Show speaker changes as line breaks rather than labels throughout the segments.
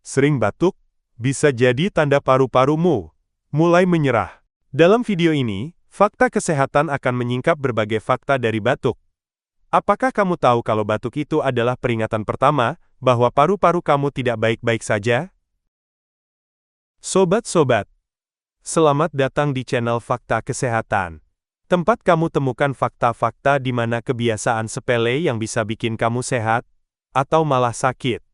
Sering batuk bisa jadi tanda paru-parumu mulai menyerah. Dalam video ini, fakta kesehatan akan menyingkap berbagai fakta dari batuk. Apakah kamu tahu kalau batuk itu adalah peringatan pertama bahwa paru-paru kamu tidak baik-baik saja? Sobat-sobat, selamat datang di channel Fakta Kesehatan. Tempat kamu temukan fakta-fakta di mana kebiasaan sepele yang bisa bikin kamu sehat, atau malah sakit.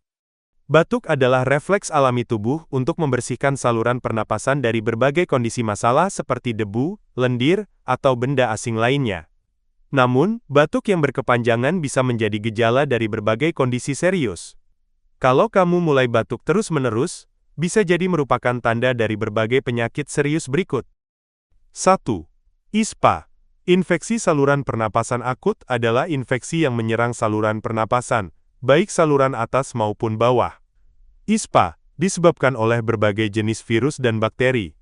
Batuk adalah refleks alami tubuh untuk membersihkan saluran pernapasan dari berbagai kondisi masalah seperti debu, lendir, atau benda asing lainnya. Namun, batuk yang berkepanjangan bisa menjadi gejala dari berbagai kondisi serius. Kalau kamu mulai batuk terus-menerus, bisa jadi merupakan tanda dari berbagai penyakit serius berikut. 1. ISPA. Infeksi saluran pernapasan akut adalah infeksi yang menyerang saluran pernapasan, baik saluran atas maupun bawah. ISPA disebabkan oleh berbagai jenis virus dan bakteri.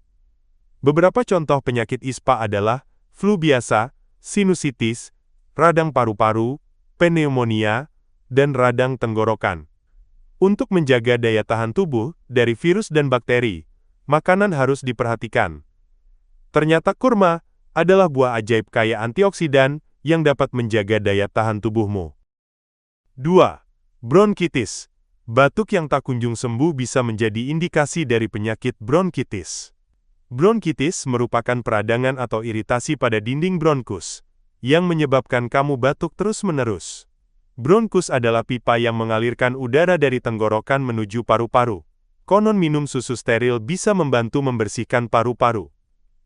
Beberapa contoh penyakit ISPA adalah flu biasa, sinusitis, radang paru-paru, pneumonia, dan radang tenggorokan. Untuk menjaga daya tahan tubuh dari virus dan bakteri, makanan harus diperhatikan. Ternyata kurma adalah buah ajaib kaya antioksidan yang dapat menjaga daya tahan tubuhmu. 2. Bronkitis. Batuk yang tak kunjung sembuh bisa menjadi indikasi dari penyakit bronkitis. Bronkitis merupakan peradangan atau iritasi pada dinding bronkus, yang menyebabkan kamu batuk terus-menerus. Bronkus adalah pipa yang mengalirkan udara dari tenggorokan menuju paru-paru. Konon minum susu steril bisa membantu membersihkan paru-paru.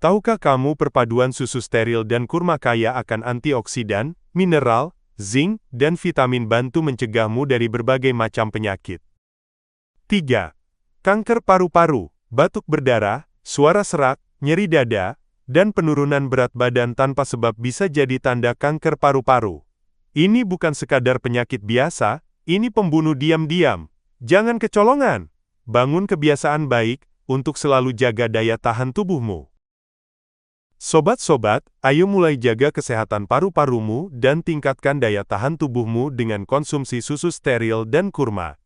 Tahukah kamu perpaduan susu steril dan kurma kaya akan antioksidan, mineral, zinc, dan vitamin bantu mencegahmu dari berbagai macam penyakit. 3. Kanker paru-paru. Batuk berdarah, suara serak, nyeri dada, dan penurunan berat badan tanpa sebab bisa jadi tanda kanker paru-paru. Ini bukan sekadar penyakit biasa, ini pembunuh diam-diam. Jangan kecolongan. Bangun kebiasaan baik untuk selalu jaga daya tahan tubuhmu. Sobat-sobat, ayo mulai jaga kesehatan paru-parumu dan tingkatkan daya tahan tubuhmu dengan konsumsi susu steril dan kurma.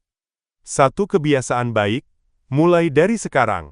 Satu kebiasaan baik, mulai dari sekarang.